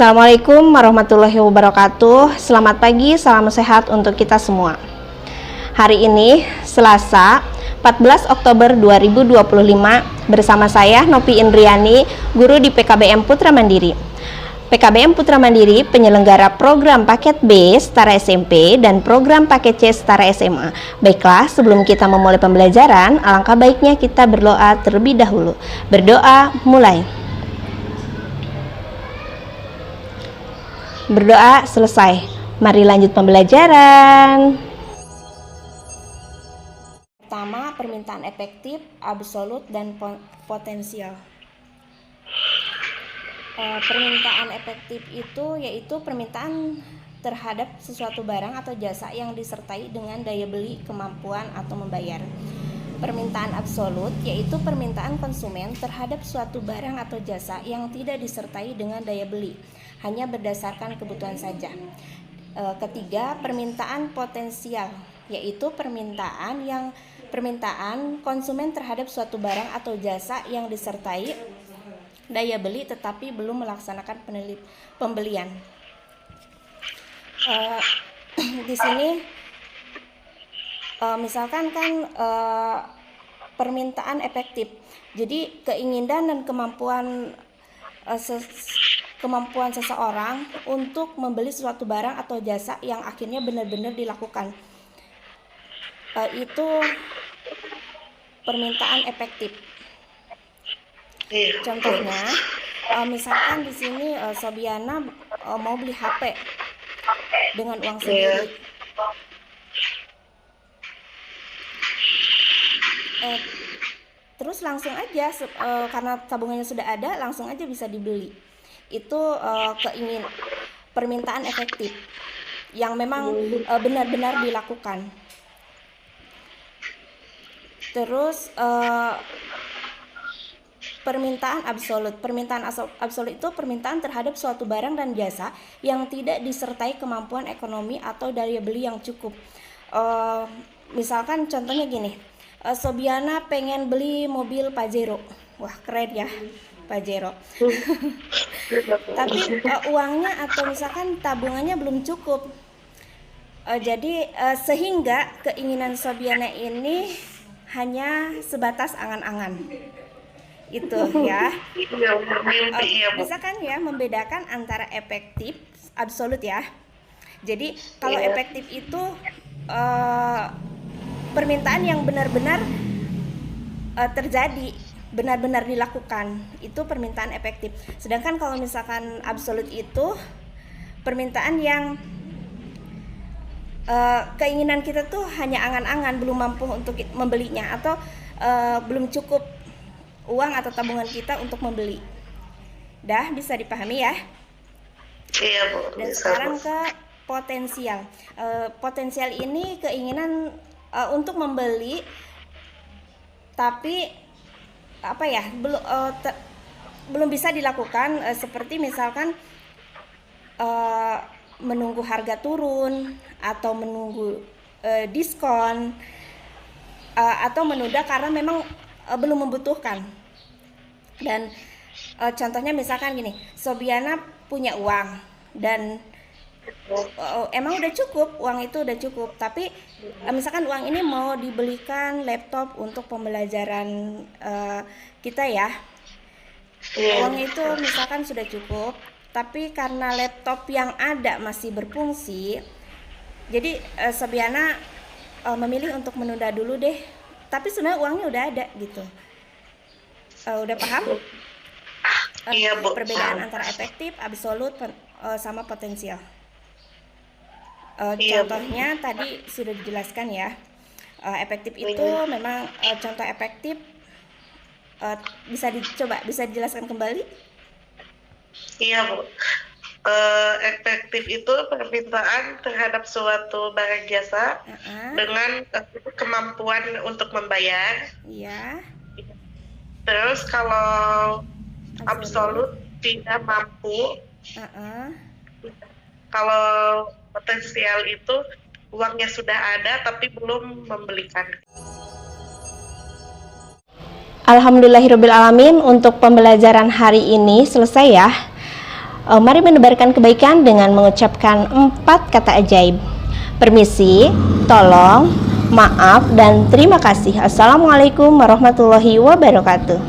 Assalamualaikum warahmatullahi wabarakatuh. Selamat pagi, salam sehat untuk kita semua. Hari ini Selasa 14 Oktober 2025 bersama saya Novi Indriani, guru di PKBM Putra Mandiri. PKBM Putra Mandiri penyelenggara program paket B setara SMP dan program paket C setara SMA. Baiklah, sebelum kita memulai pembelajaran, alangkah baiknya kita berdoa terlebih dahulu. Berdoa mulai. Berdoa selesai. Mari lanjut pembelajaran. Pertama, permintaan efektif, absolut, dan potensial. Permintaan efektif itu yaitu permintaan terhadap sesuatu barang atau jasa yang disertai dengan daya beli, kemampuan, atau membayar. Permintaan absolut yaitu permintaan konsumen terhadap suatu barang atau jasa yang tidak disertai dengan daya beli, hanya berdasarkan kebutuhan saja. Ketiga, permintaan potensial yaitu permintaan konsumen terhadap suatu barang atau jasa yang disertai daya beli tetapi belum melaksanakan pembelian. Di sini misalkan permintaan efektif. Jadi keinginan dan kemampuan seseorang untuk membeli suatu barang atau jasa yang akhirnya benar-benar dilakukan. Itu permintaan efektif. Contohnya, misalkan di sini Sobiana mau beli HP dengan uang sendiri. Terus langsung aja karena tabungannya sudah ada, langsung aja bisa dibeli. Itu permintaan efektif yang memang benar-benar dilakukan. Terus permintaan absolut. Permintaan absolut itu permintaan terhadap suatu barang dan jasa yang tidak disertai kemampuan ekonomi atau daya beli yang cukup. Misalkan contohnya gini, Sobiana pengen beli mobil Pajero. Wah, keren ya, Pajero. Tapi uangnya atau misalkan tabungannya belum cukup. Jadi sehingga keinginan Sobiana ini hanya sebatas angan-angan. Itu ya. Bisa kan ya membedakan antara efektif, absolut ya. Jadi kalau efektif itu permintaan yang benar-benar terjadi, benar-benar dilakukan, itu permintaan efektif. Sedangkan kalau misalkan absolut itu permintaan yang keinginan kita tuh hanya angan-angan, belum mampu untuk membelinya, atau belum cukup uang atau tabungan kita untuk membeli. Dah bisa dipahami ya? Iya, Bu. Dan sekarang ke potensial. Potensial ini keinginan untuk membeli, tapi belum bisa dilakukan, seperti misalkan menunggu harga turun atau menunggu diskon, atau menunda karena memang belum membutuhkan. Dan contohnya misalkan gini, Sobiana punya uang dan emang udah cukup, uang itu udah cukup, tapi misalkan uang ini mau dibelikan laptop untuk pembelajaran kita ya. Uang itu misalkan sudah cukup, tapi karena laptop yang ada masih berfungsi, jadi Sobiana memilih untuk menunda dulu deh. Tapi sebenarnya uangnya udah ada gitu. Udah paham? Iya, Bu. Perbedaan antara efektif, absolut, sama potensial. Iya, Contohnya tadi sudah dijelaskan ya. Efektif itu memang contoh efektif. Bisa dijelaskan kembali? Iya, Bu. Efektif itu permintaan terhadap suatu barang jasa dengan kemampuan untuk membayar. Iya. Terus kalau absolut tidak mampu. Kalau potensial itu uangnya sudah ada tapi belum membelikan. Alhamdulillahirobbilalamin, untuk pembelajaran hari ini selesai ya. Mari menebarkan kebaikan dengan mengucapkan 4 kata ajaib. Permisi, tolong, maaf, dan terima kasih. Assalamualaikum warahmatullahi wabarakatuh.